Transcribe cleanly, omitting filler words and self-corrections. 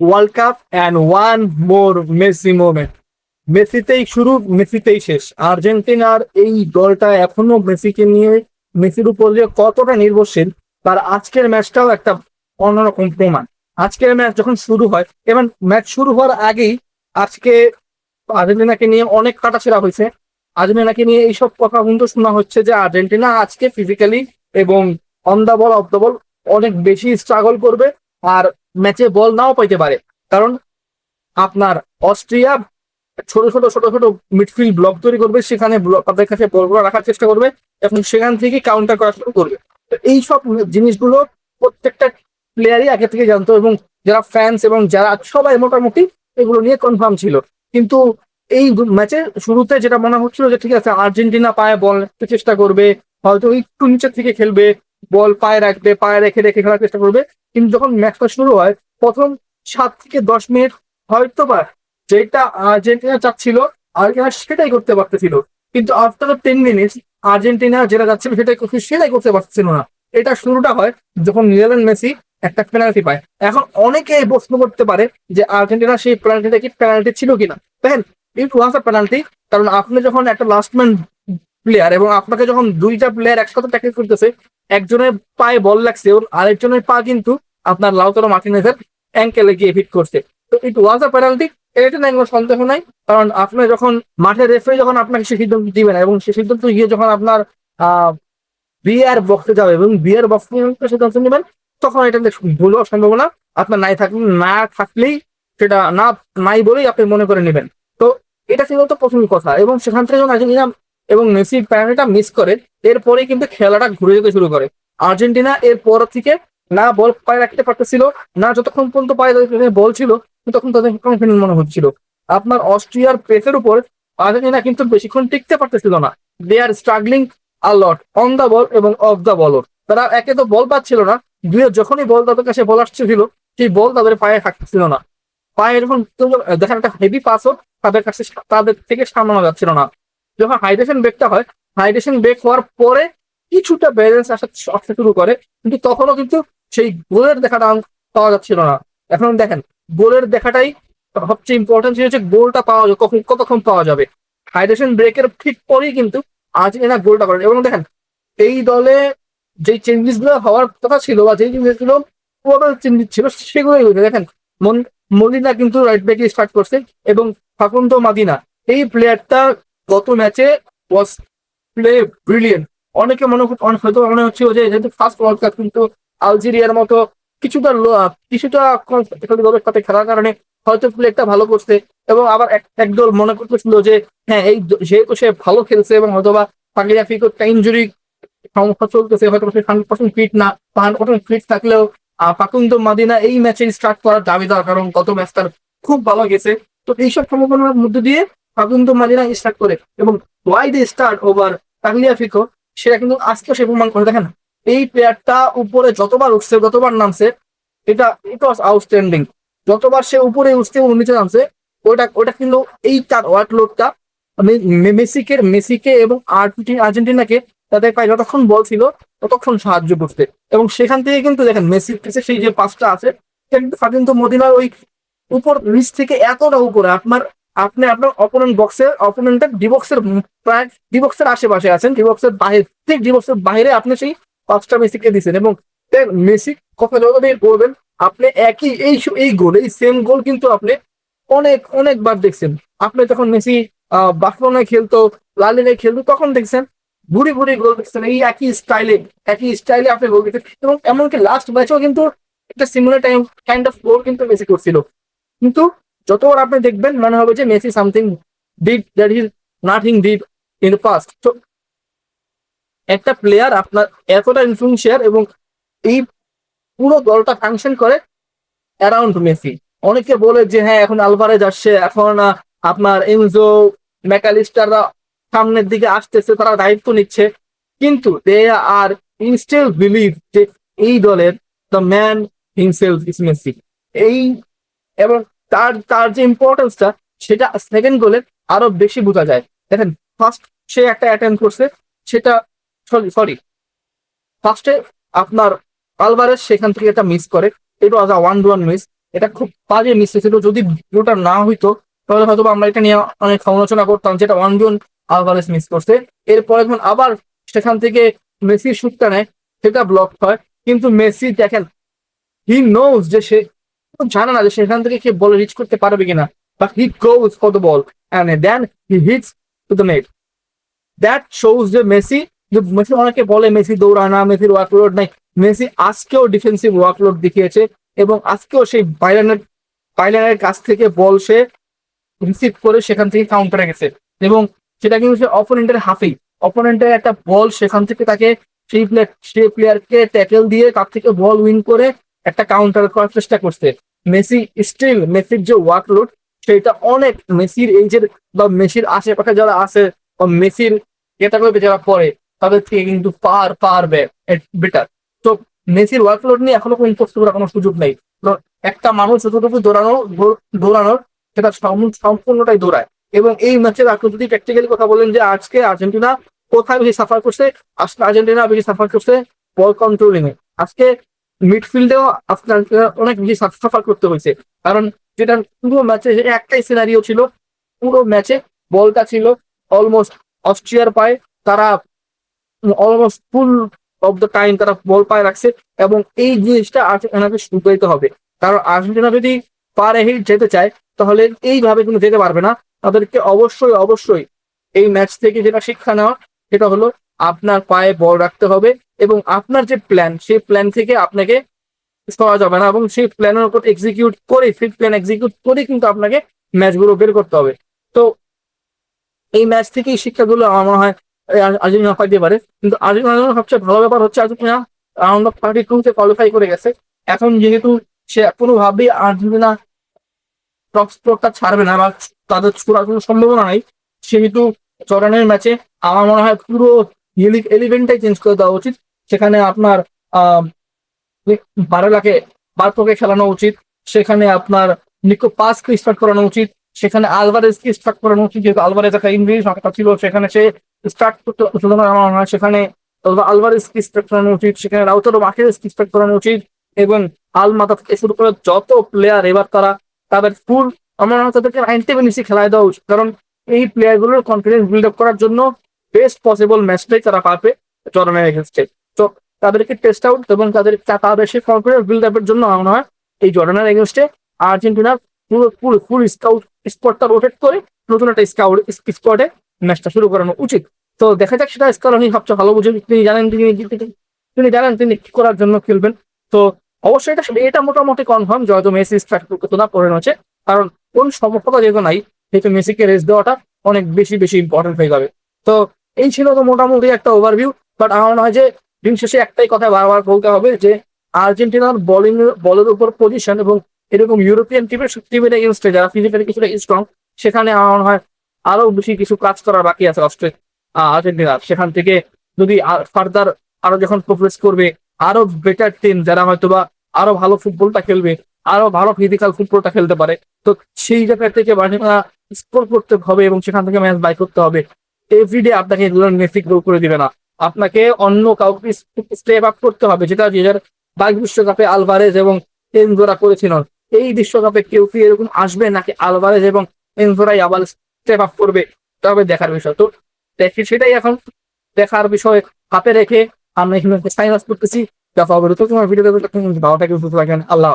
World cup and one more Messi moment. মেসিতেই শুরু, মেসিতেই শেষ। আর্জেন্টিনার এই দলটা এখনো মেসিকে নিয়ে, মেসির উপর যে কতটা নির্ভরশীল তার আজকের ম্যাচটাও একটা অন্যরকম প্রমাণ। আজকের ম্যাচ যখন শুরু হয় এবং ম্যাচ শুরু হওয়ার আগেই আজকে আর্জেন্টিনাকে নিয়ে অনেক কাটাছেঁড়া হয়েছে। আর্জেন্টিনাকে নিয়ে এইসব কথা কিন্তু শোনা হচ্ছে যে আর্জেন্টিনা আজকে ফিজিক্যালি এবং on the ball, of the ball অনেক বেশি স্ট্রাগল করবে, আর ম্যাচে বল নাও পাইতে পারে। কারণ আপনার অস্ট্রিয়া ছোট ছোট ছোট ছোট মিডফিল্ড ব্লক তৈরি করবে, সেখানে তাদের কাছে বলগুলো রাখার চেষ্টা করবে এবং সেখান থেকে কাউন্টার করা শুরু করবে। তো এই সব জিনিসগুলো প্রত্যেকটা প্লেয়ারই আগে থেকে জানতো, এবং যারা ফ্যান্স এবং যারা সবাই মোটামুটি এগুলো নিয়ে কনফার্ম ছিল। কিন্তু এই ম্যাচের শুরুতে যেটা মনে হচ্ছিল যে ঠিক আছে, আর্জেন্টিনা পায়ে বল রাখতে চেষ্টা করবে, হয়তো একটু নিচের থেকে খেলবে, বল পায়ে রাখবে, পায়ে রেখে রেখে খেলার চেষ্টা করবে। কিন্তু যখন ম্যাচটা শুরু হয়, প্রথম 7 থেকে 10 মিনিট হয়তো বা যেটা আর্জেন্টিনা চাচ্ছিল, আর্জেন্টিনা সেটাই করতে পারতেছিল। কিন্তু আফটার 10 মিনিট আর্জেন্টিনা যেটা যাচ্ছিল সেটাই করতে পারছিল না। এটা শুরুটা হয় যখন লিওনেল মেসি একটা পেনাল্টি পায়। এখন অনেকে প্রশ্ন করতে পারে যে আর্জেন্টিনা সেই পেনাল্টিটা কি পেনাল্টি ছিল কিনা। দেখেন, ইট ওয়াজ আ পেনাল্টি। কারণ আপনি যখন একটা লাস্ট ম্যান প্লেয়ার এবং আপনাকে যখন দুইটা প্লেয়ার একসাথে ট্যাকেল করতেছে, একজনের পায়ে বল লাগছে এবং আরেকজনের পা কিন্তু আপনার লাউতারো মার্টিনেজের অ্যাঙ্কেলে গিয়ে হিট করছে। তো ইট ওয়াজ আ পেনাল্টি, এটা নিয়ে কোনো সন্দেহ নাই। কারণ আপনি যখন মাঠের রেফারি যখন আপনাকে সে সিদ্ধান্ত দিবে না এবং সে সিদ্ধান্ত গিয়ে যখন আপনার আহ বিআর বক্সে যাবে এবং বিআর বক্স সিদ্ধান্ত নেবেন, তখন এটা ভুল হওয়ার সম্ভাবনা আপনার না থাকলেই সেটা নাই বলেই আপনি মনে করে নেবেন। তো এটা ছিল তো প্রথম কথা। এবং সেখান থেকে যখন আর্জেন্টিনা এবং মেসি প্যানাল্টিটা মিস করে, এরপরে কিন্তু খেলাটা ঘুরে যেতে শুরু করে। আর্জেন্টিনা এরপর থেকে না বল পায়ে রাখতে পারতেছিল, না যতক্ষণ পর্যন্ত পায়ে বল ছিল তখন তাদের কনফিডেন্ট মনে হচ্ছিল। আপনার অস্ট্রিয়ার প্রেসের উপর আর্জেন্টিনা কিন্তু বেশিক্ষণ টিকতে পারতেছিল না। They are struggling a lot on the ball এবং অফ দ্য বল। তারা একে তো বল পাচ্ছিল না, দুয়ে যখনই বল তাদের কাছে বল আসছিল, সেই বল তাদের পায়ে থাকছিল না। পায়ে যখন দেখেন একটা হেভি পাস হোক, তাদের কাছে তাদের থেকে সামলানো যাচ্ছিল না। যখন হাইড্রেশন ব্রেকটা হয়, হাইড্রেশন ব্রেক হওয়ার পরে কিছুটা ব্যালেন্স আসতে শুরু করে, কিন্তু তখনও কিন্তু সেই গোলের দেখাটা পাওয়া যাচ্ছিল না। এখন দেখেন, গোলের দেখাটাই সবচেয়ে ইম্পর্টেন্ট ছিল, যে গোলটা পাওয়া যাবে কতক্ষণ পাওয়া যাবে। হাইড্রেশন ব্রেকের ঠিক পরেই কিন্তু আর্জেন্টিনা গোলটা করেন। এবং দেখেন, এই দলে যে চেঞ্জেস গুলো হওয়ার কথা ছিল বা যেই চেঞ্জেস গুলো প্রবল চেঞ্জেস ছিল সেগুলোই হয়েছে। দেখেন, মলিনা কিন্তু রাইট ব্যাকে স্টার্ট করছে এবং ফাকুন্দো মাদিনা, এই প্লেয়ারটা গত ম্যাচে ওয়াজ প্লে ব্রিলিয়েন্ট। অনেকে হয়তো মনে হচ্ছিল যে যেহেতু ফার্স্ট ওয়ার্ল্ড কাপ, কিন্তু আলজেরিয়ার মতো কিছুটা কিছুটা দলের সাথে খেলার কারণে হয়তো প্লেয়ারটা ভালো করছে। এবং আবার একদল মনে করতেছিল যে হ্যাঁ, যেহেতু সে ভালো খেলছে এবং হয়তোবা তাগলিয়াফিকো একটা ইনজুরি সমস্যা চলতেছে, হয়তো সে 100% ফিট না, বা 100% ফিট থাকলেও ফাকুন্দো মাদিনা এই ম্যাচে স্টার্ট করার দাবিদার, কারণ গত ম্যাচ তার খুব ভালো গেছে। তো এইসব সম্ভাবনার মধ্যে দিয়ে ফাকুন্দো মাদিনা স্টার্ট করে এবং why they start over Tagliafico, সেটা কিন্তু আজকেও সে প্রমাণ করে। দেখেন, এই প্লেয়ারটা উপরে যতবার উঠছে, যতবার নামছে, ইট ওয়াজ আউটস্ট্যান্ডিং। যতবার সে উপরে উঠছে এবং নিচে নামছে, ওটা কিন্তু এই তার ওয়ার্কলোডটা মেসিকে এবং আর্জেন্টিনাকে তাদের পায়ে যতক্ষণ বল ছিল ততক্ষণ সাহায্য করতে। এবং সেখান থেকে কিন্তু দেখেন, মেসির কাছে সেই যে পাসটা আছে, সেটা কিন্তু ফাকিন্দো মদিনার ওই উপর নিচ থেকে এতটা উপরে আপনার অপোনেন্টের ডিবক্সের প্রায় ডিবক্সের আশেপাশে আছেন, ডিবক্সের বাইরে, ঠিক ডিবক্সের বাইরে আপনি সেই পাসটা মেসিকে দিচ্ছেন। এবং মেসি কথা যত বের করবেন, আপনি একই এই গোল, এই সেম গোল কিন্তু আপনি অনেকবার দেখছেন। আপনি যখন মেসি বার্সেলোনায় খেলতো, লা লিগায় খেলতো, তখন দেখছেন ঘুরে ঘুরে গোল দেখছেন, এই একই স্টাইলে আপনি গোল দেখছেন। এবং এমনকি লাস্ট ম্যাচেও কিন্তু একটা সিমিলার কাইন্ড অফ গোল কিন্তু মেসি করছিল। কিন্তু যতবার আপনি দেখবেন মনে হবে যে Messi something did that is nothing did in past. তো একটা প্লেয়ার আপনার এতটা ইনফ্লুয়েন্সিয়াল এবং এই পুরো দলটা ফাংশন করে অ্যারাউন্ড মেসি। অনেকে বলে যে হ্যাঁ, এখন আলভারেজ আসছে, এখন আপনার এনজো ম্যাকালিস্টাররা সামনের দিকে আসতেছে, তারা দায়িত্ব নিচ্ছে। কিন্তু দে আর ইনস্টিল বিলিভ যে এই দলের the man himself is Messi. এই এবং তার তার যে ইম্পর্টেন্সটা, সেটা সেকেন্ড গোলে আরো বেশি বোঝা যায়। দেখেন, ফার্স্ট সে একটা অ্যাটেম্প করছে, সেটা সরি ফার্স্টে আপনার আলভারেজ সেখান থেকে একটা মিস করে, এটা ওয়াজ আ 1-1 মিস। এটা খুব বাজে মিস ছিল। যদি ভিডিওটা না হইতো তাহলে হয়তো আমরা এটা নিয়ে অনেক সমালোচনা করতাম, যেটা ওয়ানজন আলভারেজ মিস করছে। এরপরে যখন আবার সেখান থেকে মেসির শুটটা নেয়, সেটা ব্লক হয়। কিন্তু মেসি দেখেন, হি নোজ যে সে জানে না যে সেখান থেকে সে বল রিচ করতে পারবে কিনা, but he goes for the ball and then he hits to the net. That shows যে মেসি, যে মেসি অনেকে বলে মেসি দৌড়ায় না, মেসির ওয়ার্কলোড নাই। মেসি আজকেও ডিফেন্সিভ ওয়ার্কলোড দেখিয়েছে এবং আজকেও সেই বাইলানের কাছ থেকে বল সে রিসিভ করে সেখান থেকে কাউন্টারে গেছে এবং সেটা কিন্তু সে অপোনেন্টের হাফেই, অপোনেন্টের একটা বল সেখান থেকে তাকে সেই প্লেয়ারকে ট্যাকেল দিয়ে তার থেকে বল উইন করে একটা কাউন্টার করার চেষ্টা করছে। মেসি স্টিল, মেসির যে ওয়ার্কলোড সেটা অনেক মেসির এইজের বা মেসির আশেপাশে যারা আছে বা মেসির ক্যাটাগরিতে যারা পড়ে তাদের থেকে কিন্তু পার বেটার। তো মেসির ওয়ার্কলোড নিয়ে এখনো কোনো ইম্পোজ করার কোনো সুযোগ নেই। তো একটা মানুষ যতটুকু দৌড়ানোর সেটা সম্পূর্ণটাই দৌড়ায়। এবং এই ম্যাচের আপনি যদি প্র্যাকটিক্যালি কথা বলেন যে আজকে আর্জেন্টিনা কোথায় বেশি সাফার করছে, আজকে আর্জেন্টিনা বেশি সাফার করছে বল কন্ট্রোলিং এ। আজকে মিডফিল্ডেও আজকে অনেক বেশি সাফার করতে হয়েছে, কারণ যেটা পুরো ম্যাচে একটাই সিনারিও ছিল, পুরো ম্যাচে বলটা ছিল অলমোস্ট অস্ট্রিয়ার পায়ে। তারা almost full of the time তারা বল পায়ে রাখছে এবং এই জিনিসটা আর্জেন্টিনাকে শুধরাইতে হবে। কারণ আর্জেন্টিনা যদি পার হেড যেতে চায় তাহলে এইভাবে কিন্তু যেতে পারবে না। তাদেরকে অবশ্যই এই ম্যাচ থেকে যেটা শিক্ষা নেওয়া, সেটা হলো আপনার পায়ে বল রাখতে হবে এবং আপনার যে প্ল্যান সেই প্ল্যান থেকে আপনাকে পাওয়া যাবে না এবং সেই প্ল্যানের উপর এক্সিকিউট করে, ফিট প্ল্যান এক্সিকিউট করে কিন্তু আপনাকে ম্যাচগুলো বের করতে হবে। তো এই ম্যাচ থেকে এই শিক্ষাগুলো আমার মনে হয় আর্জেন্টিনা পাইতে পারে। কিন্তু আর্জেন্টিনার জন্য সবচেয়ে ভালো ব্যাপার হচ্ছে আর্জেন্টিনা রাউন্ড অফ 32 কোয়ালিফাই করে গেছে। এখন যেহেতু সে কোনোভাবেই আর্জেন্টিনা টপ স্পটটা ছাড়বে না বা তাদের ছোড়ার কোনো সম্ভাবনা নাই, সেহেতু জর্ডানের ম্যাচে আমার মনে হয় পুরো এলিভেনটাই চেঞ্জ করে দেওয়া উচিত। সেখানে আপনার আহ বারেলাকে বার্তোকে খেলানো উচিত, সেখানে আপনার নিকো পাসকে স্টার্ট করানো উচিত, সেখানে আলভারেজকে স্টার্ট করানো উচিত, যেহেতু আলভারেজ একটা ইনজুরি সংখ্যা ছিল সেখানে সে স্টার্ট করতে আমার মনে হয় সেখানে আলভারেজকে স্টার্ট করানো উচিত, সেখানে রাউতারো মার্টিনেজকে স্টার্ট করানো উচিত এবং আলমাতা থেকে শুরু করে যত প্লেয়ার এবার তাদের ফুল আমার মনে হয় তাদেরকে 90 মিনিটই খেলায় দেওয়া উচিত। কারণ এই প্লেয়ারগুলোর কনফিডেন্স বিল্ড আপ করার জন্য বেস্ট পসিবল ম্যাচটাই তারা পাবে জর্ডানের এগেনস্টে। তো তাদেরকে টেস্ট আউট এবং তাদের সেই কনফিডেন্স বিল্ড আপের জন্য আমার মনে হয় এই জর্ডানের এগেনস্টে আর্জেন্টিনার ফুল স্কাউট স্পটটা রোটেট করে নতুন একটা স্কোয়াডে ম্যাচটা শুরু করানো উচিত। তো দেখা যাক সেটা স্কলানি সবচেয়ে ভালো বুঝে, তিনি জানেন তিনি কি করার জন্য খেলবেন। তো অবশ্যই এটা মোটামুটি কনফার্ম যে হয়তো মেসি স্ট্রাইক করতে না পড়ে রয়েছে, কারণ কোন সমর্থকতা যেহেতু নাই সেহেতু মেসিকে রেস্ট দেওয়াটা অনেক বেশি ইম্পর্টেন্ট হয়ে যাবে। তো এই ছিল তো মোটামুটি একটা ওভারভিউ। বাট আমার মনে হয় যে দিন শেষে একটাই কথা বারবার বলতে হবে যে আর্জেন্টিনার বলের উপর পজিশন এবং এরকম ইউরোপিয়ান টিমের এগেনস্টে যারা ফিজিক্যালি কিছুটা স্ট্রং, সেখানে আমার মনে হয় আরো বেশি কিছু কাজ করার বাকি আছে আর্জেন্টিনার। সেখান থেকে যদি ফার্দার আরো যখন প্রোগ্রেস করবে, আরো বেটার টিম যারা হয়তোবা আরো ভালো ফুটবলটা খেলবে, আরো ভালো ফিজিক্যাল ফুটবলটা খেলতে পারে, তো সেই জায়গা থেকে স্কোর করতে হবে এবং সেখান থেকে ম্যাচ বাই করতে হবে। এভরিডে আপনাকে মেসি গোল করে দিবে না, আপনাকে অন্য কাউকে স্টেপ আপ করতে হবে, যেটা 2022 বিশ্বকাপে আলভারেজ এবং এনজোরা করেছিল। এই বিশ্বকাপে কেউ কি এরকম আসবে নাকি আলভারেজ এবং এনজোরাই আবার স্টেপ আপ করবে, তবে দেখার বিষয়। তো দেখি সেটাই এখন দেখার বিষয় হাতে রেখে আমরা এখানে সাইন আপ করতেছি। দেখা হবে তোমার ভিডিও ভালো থাকে, সুস্থ থাকেন, আল্লাহ।